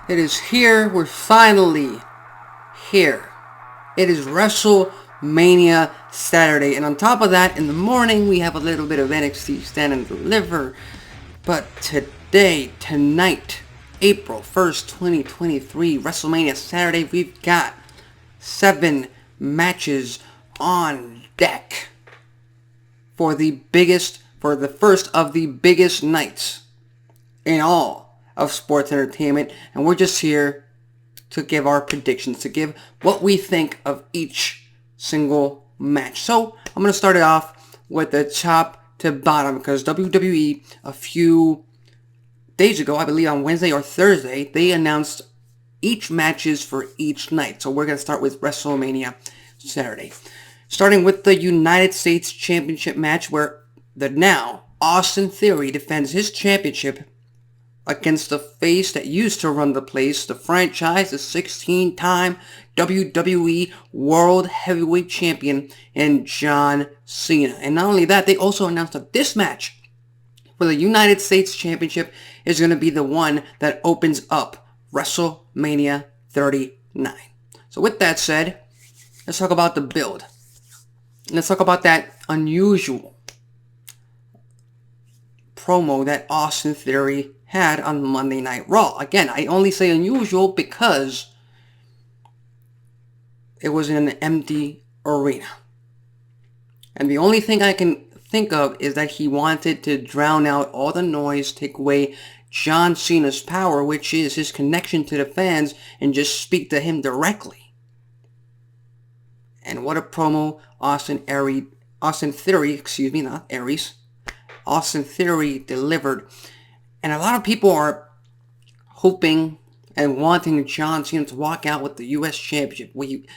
It is here. We're finally here. It is WrestleMania Saturday. And on top of that, in the morning, we have a little bit of NXT Stand and Deliver. But tonight, April 1st, 2023, WrestleMania Saturday, we've got 7 matches on deck for the first of the biggest nights in all of sports entertainment, and we're just here to give our predictions, to give what we think of each single match. So I'm going to start it off with the top to bottom, because WWE a few days ago, I believe on Wednesday or Thursday, they announced each matches for each night. So we're going to start with WrestleMania Saturday, starting with the United States Championship match, where the now Austin Theory defends his championship against the face that used to run the place, the franchise, the 16-time WWE World Heavyweight Champion, and John Cena. And not only that, they also announced that this match for the United States Championship is going to be the one that opens up WrestleMania 39. So with that said, let's talk about the build. Let's talk about that unusual promo that Austin Theory had on Monday Night Raw. Again, I only say unusual because it was in an empty arena. And the only thing I can think of is that he wanted to drown out all the noise, take away John Cena's power, which is his connection to the fans, and just speak to him directly. And what a promo Austin Theory delivered. And a lot of people are hoping and wanting John Cena to walk out with the U.S. Championship.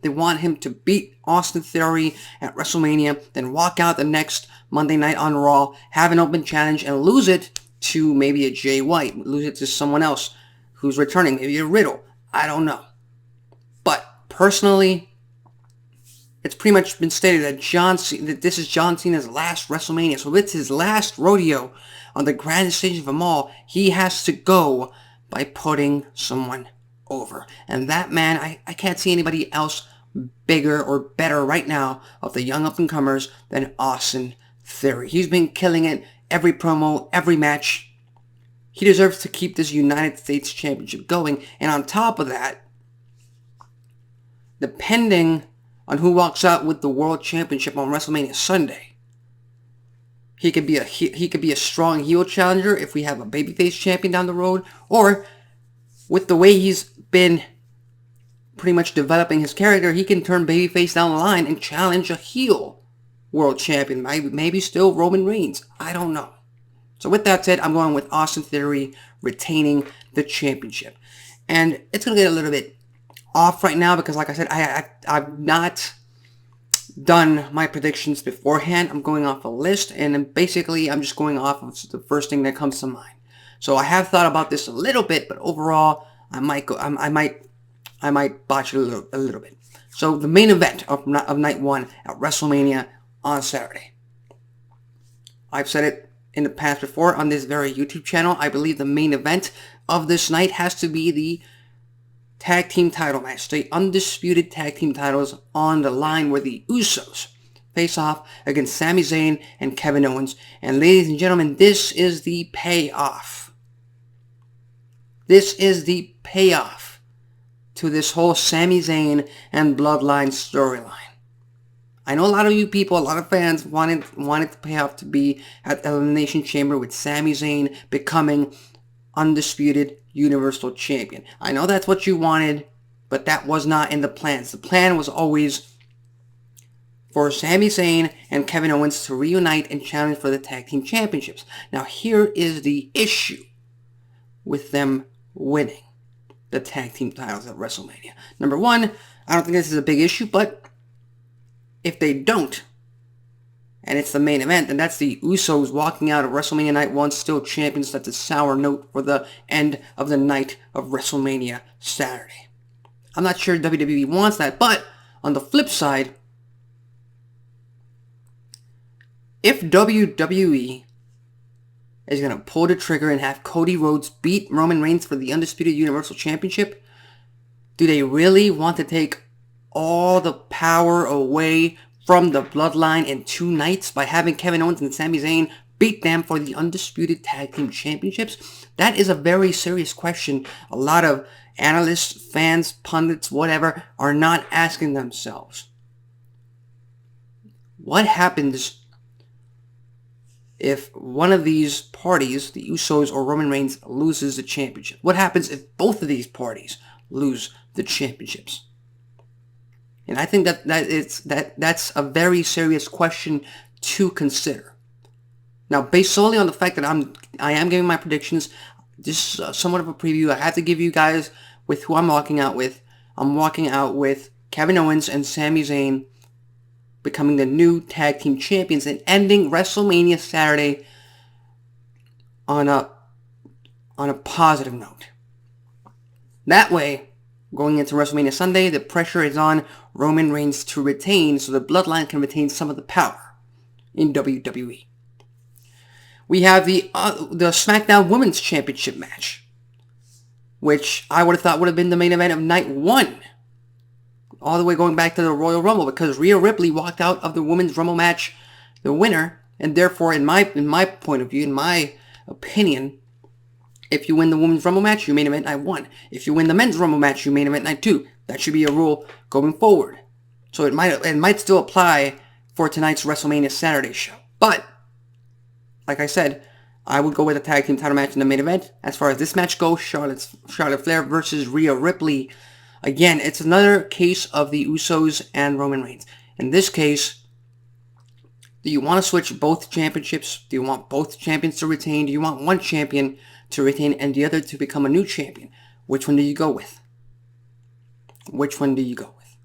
They want him to beat Austin Theory at WrestleMania, then walk out the next Monday night on Raw, have an open challenge, and lose it to maybe a Jay White, lose it to someone else who's returning, maybe a Riddle. I don't know. But personally, it's pretty much been stated that this is John Cena's last WrestleMania. So it's his last rodeo on the grandest stage of them all. He has to go by putting someone over. And that man, I can't see anybody else bigger or better right now of the young up-and-comers than Austin Theory. He's been killing it every promo, every match. He deserves to keep this United States Championship going. And on top of that, depending on who walks out with the World Championship on WrestleMania Sunday, he could be a strong heel challenger if we have a babyface champion down the road, or with the way he's been pretty much developing his character, he can turn babyface down the line and challenge a heel world champion, maybe still Roman Reigns. I don't know. So with that said, I'm going with Austin Theory retaining the championship, and it's gonna get a little bit off right now because, like I said, I've not done my predictions beforehand. I'm going off a list, and then basically I'm just going off of the first thing that comes to mind. So I have thought about this a little bit, but overall I might botch it a little bit. So the main event of night 1 at WrestleMania on Saturday. I've said it in the past before on this very YouTube channel. I believe the main event of this night has to be the tag team title match. The undisputed tag team titles on the line, where the Usos face off against Sami Zayn and Kevin Owens. And ladies and gentlemen, this is the payoff. This is the payoff to this whole Sami Zayn and Bloodline storyline. I know a lot of you people, a lot of fans wanted the payoff to be at Elimination Chamber with Sami Zayn becoming undisputed Universal Champion. I know that's what you wanted, but that was not in the plans. The plan was always for Sami Zayn and Kevin Owens to reunite and challenge for the tag team championships. Now here is the issue with them winning the tag team titles at WrestleMania. Number one, I don't think this is a big issue, but if they don't, and it's the main event, and that's the Usos walking out of WrestleMania Night 1 still champions, that's a sour note for the end of the night of WrestleMania Saturday. I'm not sure WWE wants that, but on the flip side, if WWE is going to pull the trigger and have Cody Rhodes beat Roman Reigns for the Undisputed Universal Championship? Do they really want to take all the power away from the Bloodline in 2 nights by having Kevin Owens and Sami Zayn beat them for the Undisputed Tag Team Championships? That is a very serious question. A lot of analysts, fans, pundits, whatever, are not asking themselves. What happens if one of these parties, the Usos or Roman Reigns, loses the championship? What happens if both of these parties lose the championships? And I think that's a very serious question to consider. Now, based solely on the fact that I am giving my predictions, this is somewhat of a preview. I have to give you guys with who I'm walking out with. I'm walking out with Kevin Owens and Sami Zayn becoming the new tag team champions and ending WrestleMania Saturday on a positive note. That way, going into WrestleMania Sunday, the pressure is on Roman Reigns to retain, so the Bloodline can retain some of the power in WWE. We have the SmackDown Women's Championship match, which I would have thought would have been the main event of night 1, all the way going back to the Royal Rumble, because Rhea Ripley walked out of the Women's Rumble match the winner, and therefore, in my point of view, in my opinion, if you win the Women's Rumble match, you main event night 1. If you win the Men's Rumble match, you main event night 2. That should be a rule going forward. So it might still apply for tonight's WrestleMania Saturday show. But, like I said, I would go with a tag team title match in the main event. As far as this match goes, Charlotte Flair versus Rhea Ripley. Again, it's another case of the Usos and Roman Reigns. In this case, do you want to switch both championships? Do you want both champions to retain? Do you want one champion to retain and the other to become a new champion? Which one do you go with? Which one do you go with?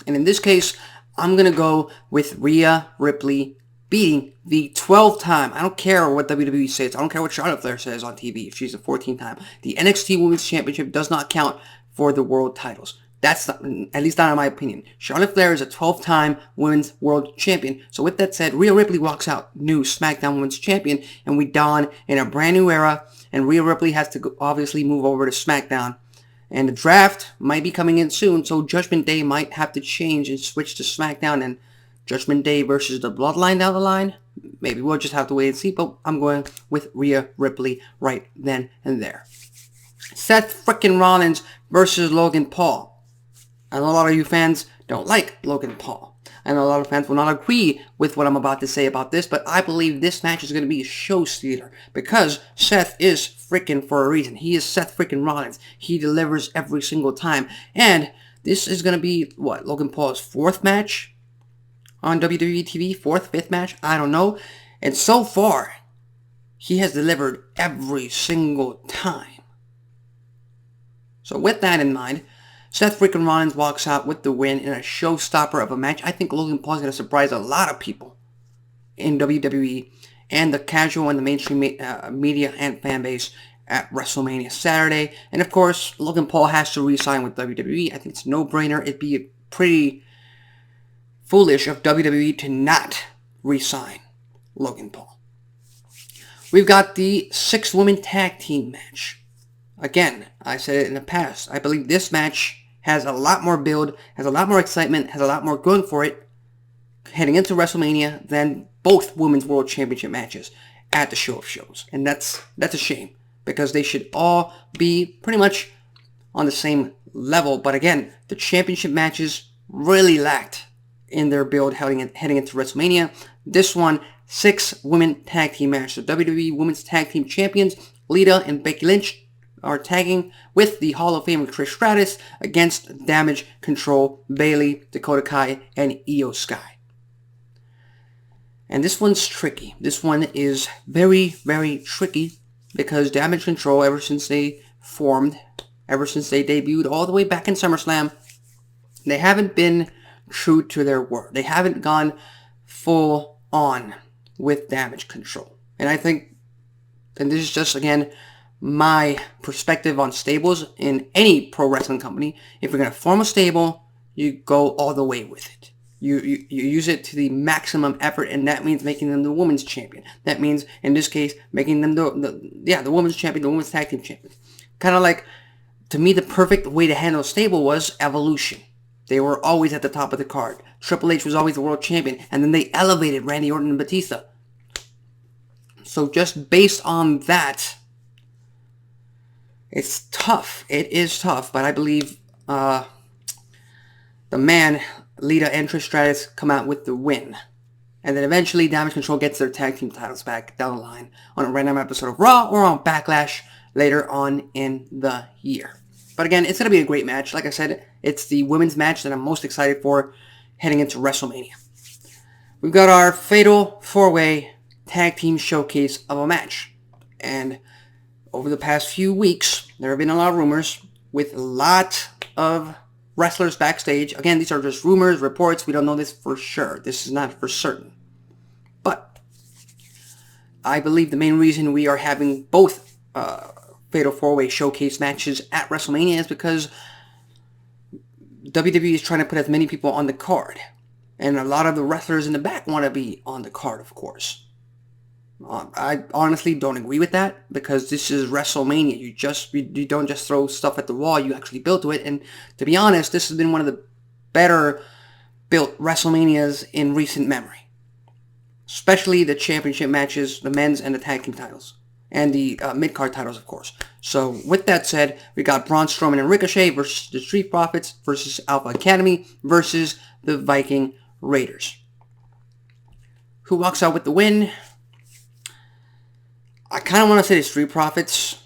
And in this case, I'm going to go with Rhea Ripley beating the 12th time. I don't care what WWE says. I don't care what Charlotte Flair says on TV if she's the 14th time. The NXT Women's Championship does not count for the world titles. That's not, at least not in my opinion. Charlotte Flair is a 12th-time Women's World Champion. So with that said, Rhea Ripley walks out new SmackDown Women's Champion, and we dawn in a brand new era, and Rhea Ripley has to obviously move over to SmackDown. And the draft might be coming in soon, so Judgment Day might have to change and switch to SmackDown, and Judgment Day versus the Bloodline down the line. Maybe we'll just have to wait and see, but I'm going with Rhea Ripley right then and there. Seth Freakin Rollins versus Logan Paul. I know a lot of you fans don't like Logan Paul. I know a lot of fans will not agree with what I'm about to say about this, but I believe this match is going to be a show stealer because Seth is freaking for a reason. He is Seth freaking Rollins. He delivers every single time. And this is going to be, Logan Paul's 4th match on WWE TV? 4th, 5th match? I don't know. And so far, he has delivered every single time. So with that in mind, Seth freaking Rollins walks out with the win in a showstopper of a match. I think Logan Paul is going to surprise a lot of people in WWE and the casual and the mainstream media and fan base at WrestleMania Saturday. And of course, Logan Paul has to re-sign with WWE. I think it's a no-brainer. It'd be pretty foolish of WWE to not re-sign Logan Paul. We've got the 6-woman tag team match. Again, I said it in the past. I believe this match has a lot more build, has a lot more excitement, has a lot more going for it heading into WrestleMania than both Women's World Championship matches at the Show of Shows. And that's a shame because they should all be pretty much on the same level. But again, the championship matches really lacked in their build heading into WrestleMania. This one, 6-women tag team match. The WWE Women's Tag Team Champions, Lita and Becky Lynch, are tagging with the Hall of Famer Trish Stratus against Damage Control, Bayley, Dakota Kai, and Io Sky. And this one's tricky. This one is very, very tricky because Damage Control, ever since they formed, ever since they debuted all the way back in SummerSlam, they haven't been true to their word. They haven't gone full on with Damage Control. And I think, and this is just, again, my perspective on stables in any pro wrestling company. If you're going to form a stable, you go all the way with it. You use it to the maximum effort, and that means making them the women's champion. That means, in this case, making them the women's champion, the women's tag team champion. Kind of like, to me, the perfect way to handle stable was Evolution. They were always at the top of the card. Triple H was always the world champion, and then they elevated Randy Orton and Batista. So just based on that, it's tough. It is tough, but I believe the man, Lita and Trish Stratus, come out with the win. And then eventually Damage Control gets their tag team titles back down the line on a random episode of Raw or on Backlash later on in the year. But again, it's going to be a great match. Like I said, it's the women's match that I'm most excited for heading into WrestleMania. We've got our Fatal 4-Way Tag Team Showcase of a match. And over the past few weeks, there have been a lot of rumors with a lot of wrestlers backstage. Again, these are just rumors, reports. We don't know this for sure. This is not for certain. But I believe the main reason we are having both Fatal 4-Way Showcase matches at WrestleMania is because WWE is trying to put as many people on the card. And a lot of the wrestlers in the back want to be on the card, of course. I honestly don't agree with that, because this is WrestleMania. You don't just throw stuff at the wall, you actually build to it. And to be honest, this has been one of the better built WrestleManias in recent memory. Especially the championship matches, the men's and the tag team titles. And the mid-card titles, of course. So, with that said, we got Braun, Strowman, and Ricochet versus the Street Profits versus Alpha Academy versus the Viking Raiders. Who walks out with the win? I kind of want to say the Street Profits.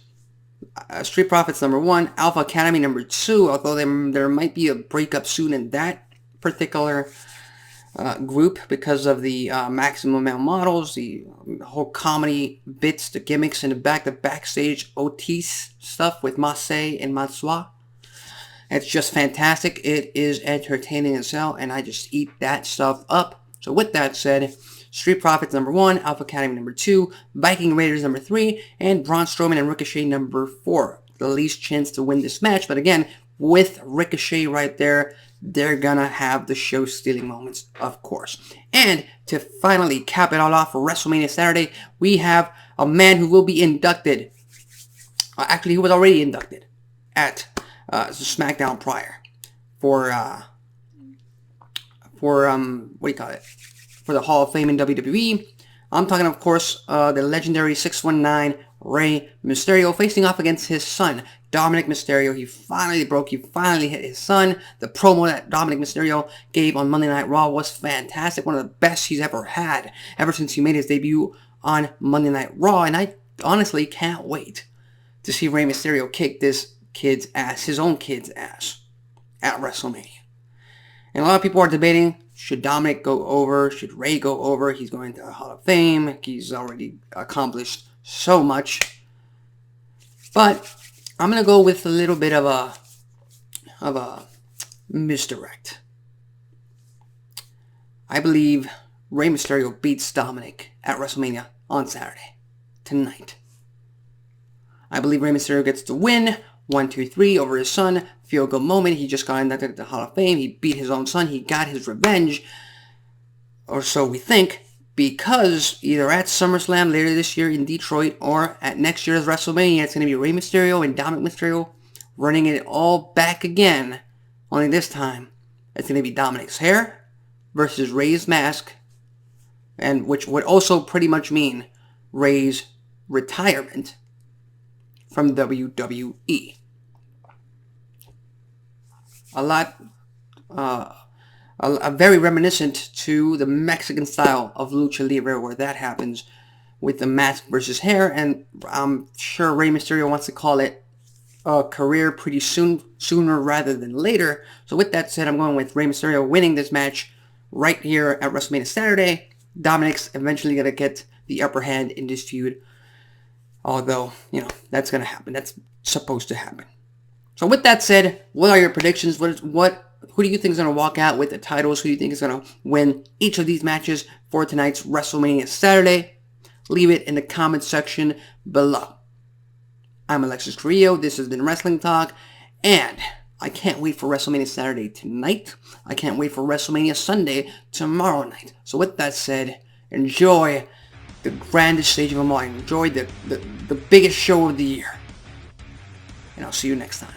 Street Profits number 1, Alpha Academy number 2, although there might be a breakup soon in that particular group because of the maximum male models, the whole comedy bits, the gimmicks in the backstage Otis stuff with Massey and Mansois. It's just fantastic. It is entertaining as hell, and I just eat that stuff up. So with that said, Street Profits number 1, Alpha Academy number 2, Viking Raiders number 3, and Braun Strowman and Ricochet number 4. The least chance to win this match, but again, with Ricochet right there, they're gonna have the show-stealing moments, of course. And to finally cap it all off for WrestleMania Saturday, we have a man who will be inducted. Actually, he was already inducted at SmackDown prior for what do you call it? For the Hall of Fame in WWE. I'm talking, of course, the legendary 619 Rey Mysterio facing off against his son, Dominik Mysterio. He finally hit his son. The promo that Dominik Mysterio gave on Monday Night Raw was fantastic. One of the best he's ever had, ever since he made his debut on Monday Night Raw. And I honestly can't wait to see Rey Mysterio kick this kid's ass, his own kid's ass, at WrestleMania. And a lot of people are debating, should Dominik go over? Should Rey go over? He's going to the Hall of Fame. He's already accomplished so much. But I'm going to go with a little bit of a misdirect. I believe Rey Mysterio beats Dominik at WrestleMania on Saturday. Tonight. I believe Rey Mysterio gets the win. 1, 2, 3 over his son. Feel good moment. He just got inducted at the Hall of Fame. He beat his own son. He got his revenge. Or so we think. Because either at SummerSlam later this year in Detroit or at next year's WrestleMania, it's going to be Rey Mysterio and Dominik Mysterio running it all back again. Only this time, it's going to be Dominik's hair versus Rey's mask. And which would also pretty much mean Rey's retirement from WWE. Very reminiscent to the Mexican style of Lucha Libre, where that happens with the mask versus hair, and I'm sure Rey Mysterio wants to call it a career pretty soon, sooner rather than later. So with that said, I'm going with Rey Mysterio winning this match right here at WrestleMania Saturday. Dominik's eventually going to get the upper hand in this feud, although, that's going to happen. That's supposed to happen. So with that said, what are your predictions? Who do you think is going to walk out with the titles? Who do you think is going to win each of these matches for tonight's WrestleMania Saturday? Leave it in the comment section below. I'm Alexis Carrillo. This has been Wrestling Talk, and I can't wait for WrestleMania Saturday tonight. I can't wait for WrestleMania Sunday tomorrow night. So with that said, enjoy the grandest stage of them all. Enjoy the biggest show of the year. And I'll see you next time.